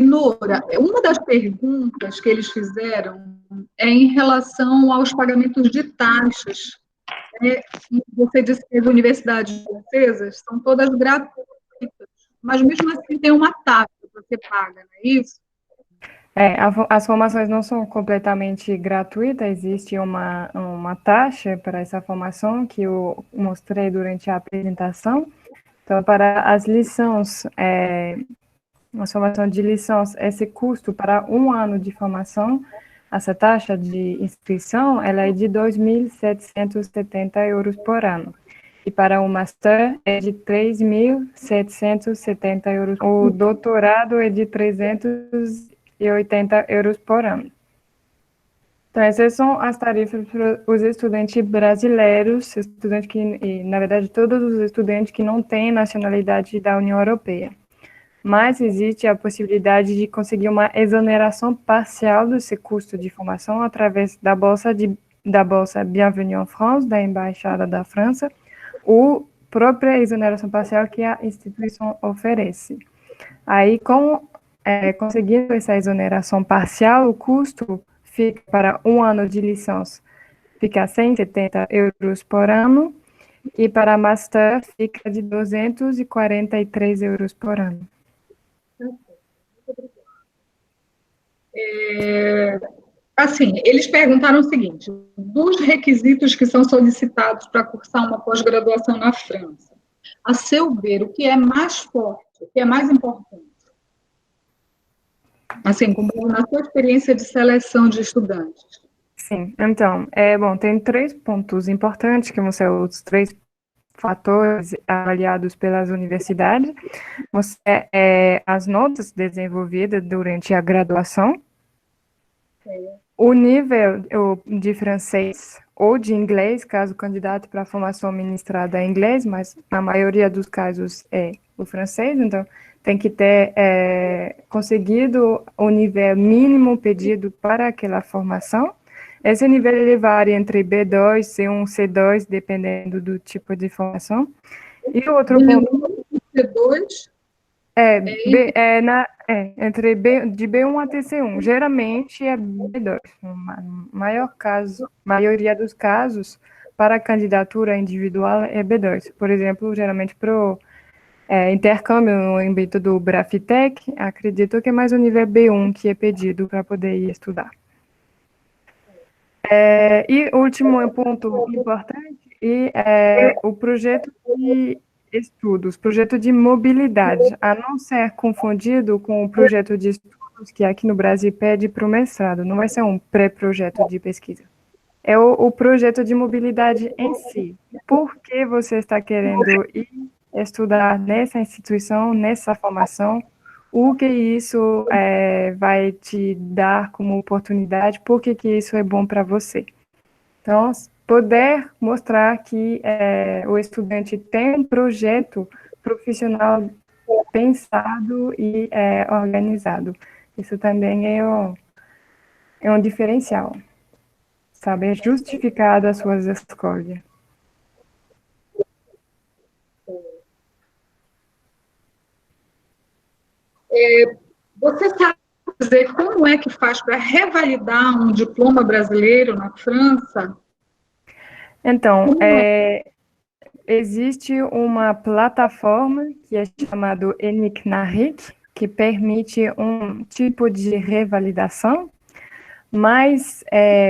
Nora, uma das perguntas que eles fizeram é em relação aos pagamentos de taxas. Né? Você disse que as universidades francesas são todas gratuitas, mas mesmo assim tem uma taxa que você paga, não é isso? As formações não são completamente gratuitas, existe uma taxa para essa formação que eu mostrei durante a apresentação. Então, para as lições, a formação de lições, esse custo para um ano de formação, essa taxa de inscrição, ela é de 2.770 euros por ano. E para o master é de 3.770 euros. O doutorado é de 380 euros por ano. Então, essas são as tarifas para os estudantes brasileiros, estudantes que, na verdade, todos os estudantes que não têm nacionalidade da União Europeia. Mas existe a possibilidade de conseguir uma exoneração parcial desse custo de formação através da bolsa Bienvenue en France, da Embaixada da França, ou própria exoneração parcial que a instituição oferece. Aí, conseguindo essa exoneração parcial, o custo fica para um ano de licença, fica 170 euros por ano, e para master fica de 243 euros por ano. Assim, eles perguntaram o seguinte: dos requisitos que são solicitados para cursar uma pós-graduação na França, a seu ver, o que é mais forte, o que é mais importante? Assim, na sua experiência de seleção de estudantes. Sim, então, tem 3 pontos importantes, que vão ser os 3 fatores avaliados pelas universidades. As notas desenvolvidas durante a graduação, o nível de francês ou de inglês, caso o candidato para a formação ministrada é inglês, mas na maioria dos casos é o francês, então tem que ter conseguido o nível mínimo pedido para aquela formação. Esse nível ele varia entre B2, C1, C2, dependendo do tipo de formação. E o outro ponto C2 entre de B1 até C1. Geralmente é B2. Maioria dos casos, para a candidatura individual é B2. Por exemplo, geralmente para o intercâmbio no âmbito do Brafitec, acredito que é mais o nível B1 que é pedido para poder ir estudar. E o último ponto importante é o projeto de estudos, projeto de mobilidade, a não ser confundido com o projeto de estudos que aqui no Brasil pede para o mestrado, não vai ser um pré-projeto de pesquisa. É o projeto de mobilidade em si. Por que você está querendo ir estudar nessa instituição, nessa formação? O que isso vai te dar como oportunidade? Por que isso é bom para você? Então, poder mostrar que o estudante tem um projeto profissional pensado e organizado. Isso também é um diferencial. Saber justificar as suas escolhas. Você sabe dizer como é que faz para revalidar um diploma brasileiro na França? Então, existe uma plataforma que é chamada ENIC-NARIC, que permite um tipo de revalidação, mas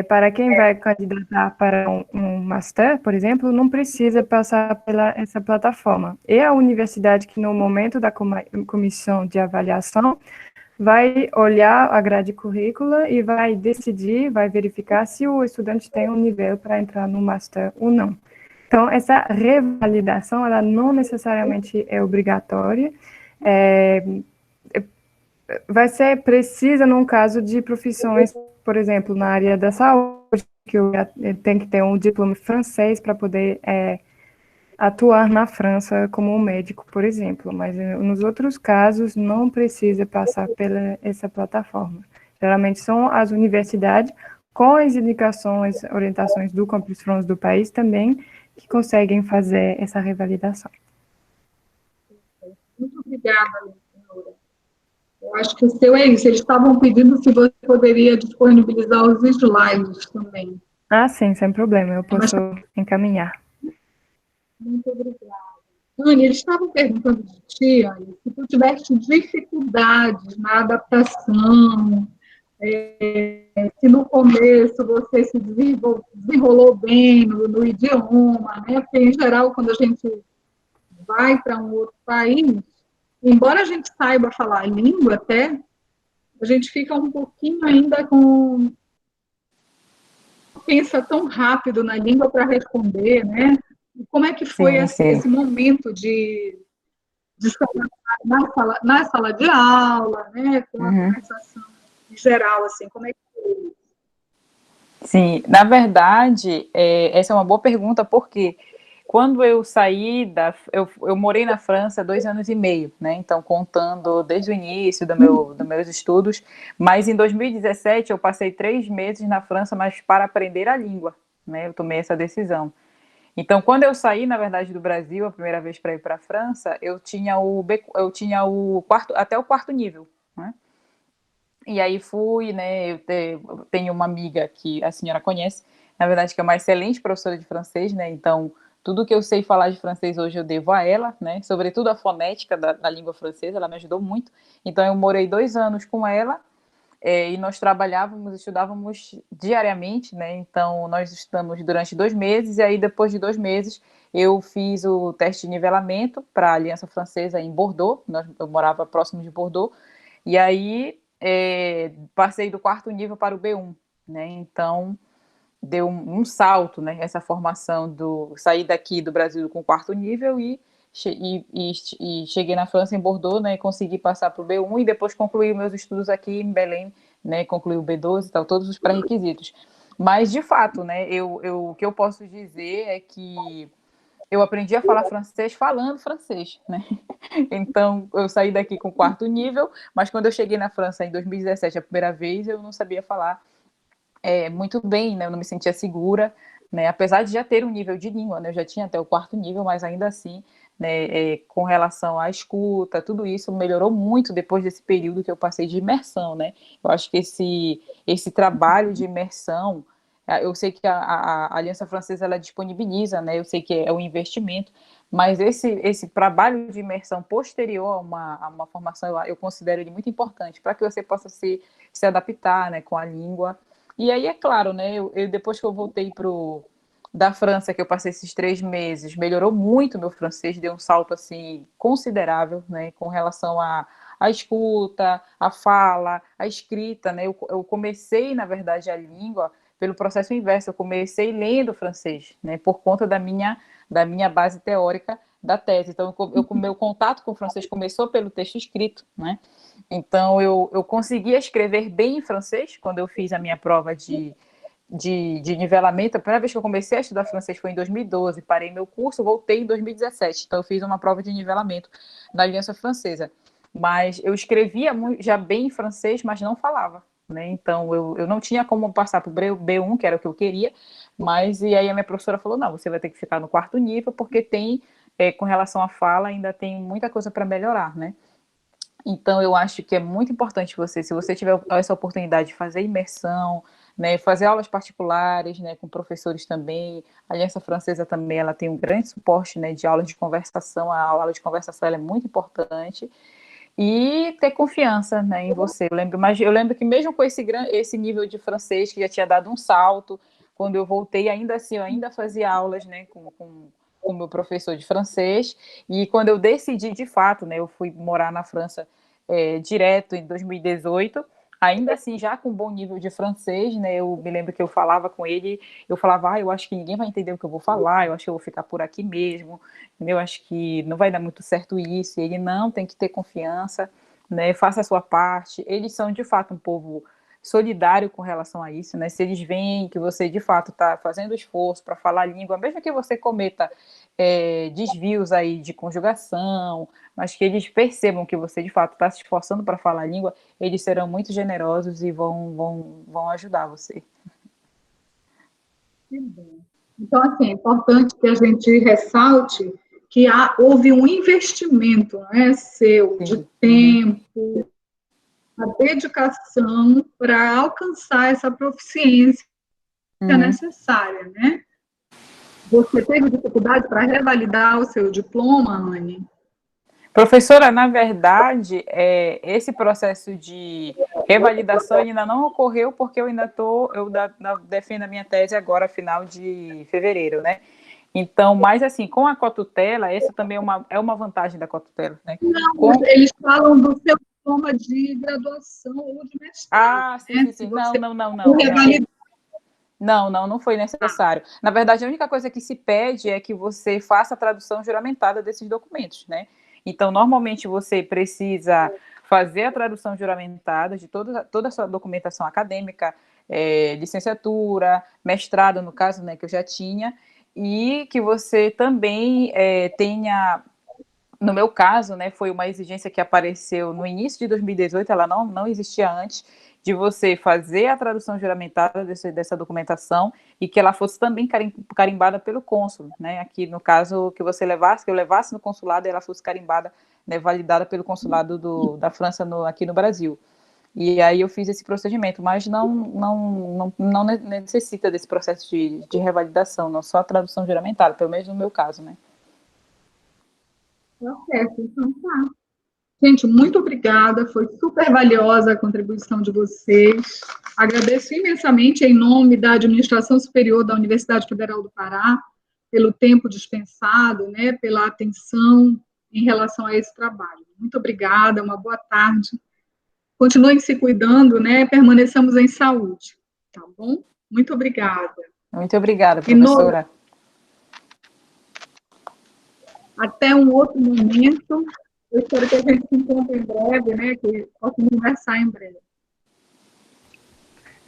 para quem vai candidatar para um master, por exemplo, não precisa passar pela essa plataforma. É a universidade que, no momento da comissão de avaliação, vai olhar a grade currícula e vai decidir, vai verificar se o estudante tem um nível para entrar no master ou não. Então, essa revalidação, ela não necessariamente é obrigatória, vai ser precisa num caso de profissões, por exemplo, na área da saúde, que tem que ter um diploma francês para poder atuar na França como médico, por exemplo, mas nos outros casos não precisa passar pela essa plataforma. Geralmente são as universidades, com as indicações, orientações do Campus France do país também, que conseguem fazer essa revalidação. Muito obrigada, Laura. Eu acho que o seu é isso. Eles estavam pedindo se você poderia disponibilizar os slides também. Ah, sim, sem problema, eu Mas posso encaminhar. muito obrigada. Anne, eles estavam perguntando de ti, Anne, se tu tiveste dificuldades na adaptação, se no começo você se desenrolou bem no idioma, né? Porque, em geral, quando a gente vai para um outro país, embora a gente saiba falar a língua até, a gente fica um pouquinho ainda com... pensa tão rápido na língua para responder, né? E como é que foi Sim, sim. esse momento de estar na sala de aula, né? Com a conversação em geral, assim, como é que foi? Sim, na verdade, essa é uma boa pergunta, porque quando eu saí eu morei na França 2 anos e meio, né? Então, contando desde o início dos meus estudos, mas em 2017 eu passei 3 meses na França, mas para aprender a língua, né? Eu tomei essa decisão. Então, quando eu saí, na verdade, do Brasil, a primeira vez para ir para a França, eu tinha o quarto, até o quarto nível, né? E aí fui, né? Eu tenho uma amiga que a senhora conhece, na verdade, que é uma excelente professora de francês, né? Então, tudo que eu sei falar de francês hoje eu devo a ela, né? Sobretudo a fonética da língua francesa, ela me ajudou muito. Então, eu morei 2 anos com ela, e nós trabalhávamos, estudávamos diariamente, né? Então, nós estudamos durante 2 meses, e aí, depois de 2 meses, eu fiz o teste de nivelamento para a Aliança Francesa em Bordeaux, eu morava próximo de Bordeaux, e aí passei do quarto nível para o B1, né? Então, deu um salto, né? Essa formação sair daqui do Brasil com o quarto nível e cheguei na França, em Bordeaux, né? E consegui passar para o B1 e depois concluí meus estudos aqui em Belém, né? Concluí o B12 e tal, todos os pré-requisitos. Mas, de fato, né? O que eu posso dizer é que eu aprendi a falar francês falando francês, né? Então, eu saí daqui com o quarto nível, mas quando eu cheguei na França em 2017, a primeira vez, eu não sabia falar muito bem, né? Eu não me sentia segura, né? Apesar de já ter um nível de língua, né? Eu já tinha até o quarto nível, mas ainda assim, né? Com relação à escuta, tudo isso melhorou muito depois desse período que eu passei de imersão, né? Eu acho que esse trabalho de imersão, eu sei que a Aliança Francesa ela disponibiliza, né? Eu sei que é um investimento, mas esse trabalho de imersão posterior a uma formação, eu considero ele muito importante para que você possa se adaptar, né, com a língua. E aí, é claro, né, depois que eu voltei da França, que eu passei esses 3 meses, melhorou muito meu francês, deu um salto, assim, considerável, né, com relação à escuta, à fala, à escrita, né, eu comecei, na verdade, a língua pelo processo inverso, eu comecei lendo francês, né, por conta da minha base teórica da tese. Então, meu contato com o francês começou pelo texto escrito, né, então, eu conseguia escrever bem em francês quando eu fiz a minha prova de nivelamento. A primeira vez que eu comecei a estudar francês foi em 2012. Parei meu curso, voltei em 2017. Então, eu fiz uma prova de nivelamento na Aliança Francesa. Mas eu escrevia já bem em francês, mas não falava, né? Então, eu não tinha como passar para o B1, que era o que eu queria. E aí a minha professora falou, não, você vai ter que ficar no quarto nível, porque com relação à fala, ainda tem muita coisa para melhorar, né? Então, eu acho que é muito importante se você tiver essa oportunidade de fazer imersão, né, fazer aulas particulares, né, com professores também. A Aliança Francesa também, ela tem um grande suporte, né, de aulas de conversação. A aula de conversação ela é muito importante. E ter confiança, né, em você. Eu lembro que mesmo com esse nível de francês, que já tinha dado um salto, quando eu voltei, ainda assim, eu ainda fazia aulas, né, com o meu professor de francês, e quando eu decidi, de fato, né, eu fui morar na França direto em 2018, ainda assim, já com bom nível de francês, né, eu me lembro que eu falava com ele, eu falava, eu acho que ninguém vai entender o que eu vou falar, eu acho que eu vou ficar por aqui mesmo, eu acho que não vai dar muito certo isso, e ele não, tem que ter confiança, né, faça a sua parte. Eles são, de fato, um povo solidário com relação a isso, né, se eles veem que você, de fato, está fazendo esforço para falar a língua, mesmo que você cometa desvios aí de conjugação, mas que eles percebam que você, de fato, está se esforçando para falar a língua, eles serão muito generosos e vão ajudar você. Então, assim, é importante que a gente ressalte que houve um investimento, né, seu, de Sim. tempo, a dedicação para alcançar essa proficiência necessária, né? Você teve dificuldade para revalidar o seu diploma, Anne? Professora, na verdade, esse processo de revalidação ainda não ocorreu porque eu defendo a minha tese agora, final de fevereiro, né? Então, mas assim, com a cotutela, essa também é uma vantagem da cotutela, né? Não, eles falam do seu diploma de graduação ou de mestrado. Ah, sim, né? sim. Não foi necessário. Na verdade, a única coisa que se pede é que você faça a tradução juramentada desses documentos, né? Então, normalmente você precisa fazer a tradução juramentada de toda a sua documentação acadêmica, licenciatura, mestrado, no caso, né, que eu já tinha, e que você também tenha, no meu caso, né, foi uma exigência que apareceu no início de 2018, ela não existia antes, de você fazer a tradução juramentada dessa documentação e que ela fosse também carimbada pelo cônsul, né? Aqui, no caso, que eu levasse no consulado e ela fosse carimbada, né, validada pelo consulado da França aqui no Brasil. E aí eu fiz esse procedimento, mas não necessita desse processo de revalidação, não, só a tradução juramentada, pelo menos no meu caso, né? Tá certo, então tá. Gente, muito obrigada, foi super valiosa a contribuição de vocês. Agradeço imensamente em nome da Administração Superior da Universidade Federal do Pará, pelo tempo dispensado, né, pela atenção em relação a esse trabalho. Muito obrigada, uma boa tarde. Continuem se cuidando, né, permaneçamos em saúde, tá bom? Muito obrigada. Muito obrigada, professora. Até um outro momento. Eu espero que a gente se encontre em breve, né? Que possamos conversar em breve.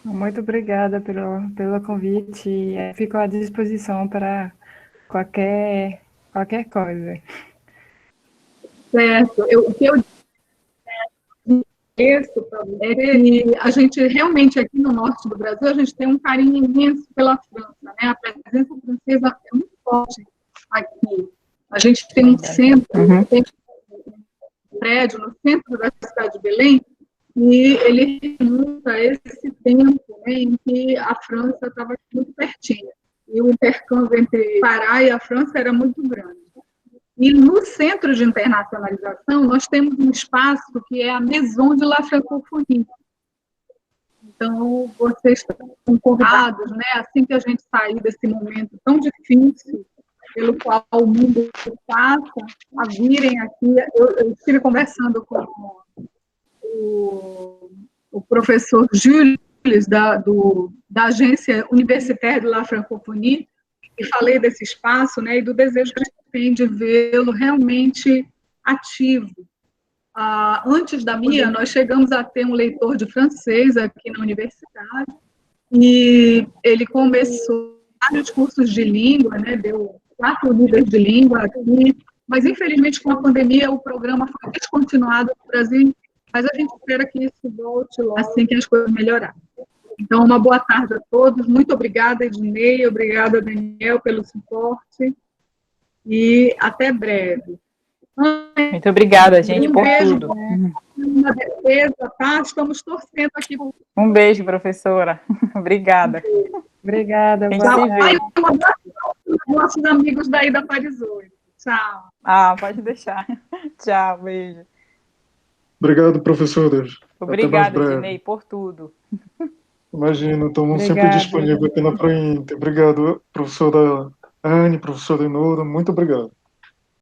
Muito obrigada pelo convite. Fico à disposição para qualquer coisa. Certo. O que eu disse é que a gente realmente aqui no norte do Brasil, a gente tem um carinho imenso pela França, né? A presença francesa é muito forte aqui. A gente tem um centro, tem um prédio no centro da cidade de Belém, e ele remonta esse tempo, né, em que a França estava muito pertinho. E o intercâmbio entre o Pará e a França era muito grande. E no Centro de Internacionalização, nós temos um espaço que é a Maison de la Francophonie. Então, vocês estão convidados, né, assim que a gente sair desse momento tão difícil pelo qual o mundo passa, a virem aqui. Eu estive conversando com o professor Júlio, da Agência Universitaire de la Francophonie, e falei desse espaço, né, e do desejo que a gente tem de vê-lo realmente ativo. Antes da minha, nós chegamos a ter um leitor de francês aqui na universidade, e ele começou vários cursos de língua, né, deu 4 níveis de língua aqui, mas infelizmente com a pandemia o programa foi descontinuado no Brasil, mas a gente espera que isso volte logo assim que as coisas melhorarem. Então, uma boa tarde a todos, muito obrigada, Ednei, obrigada, Daniel, pelo suporte, e até breve. Muito obrigada, gente, por beijo, tudo. Na defesa, tá? Estamos torcendo aqui. Um beijo, professora. Obrigada. Obrigada. Nossos amigos daí da Paris 8. Tchau. Pode deixar. Tchau, beijo. Obrigado, professora. Obrigada, Ednei, por tudo. Imagina, estamos sempre disponíveis aqui na Prointer. Obrigado, professora Anne, professora Inora, muito obrigado.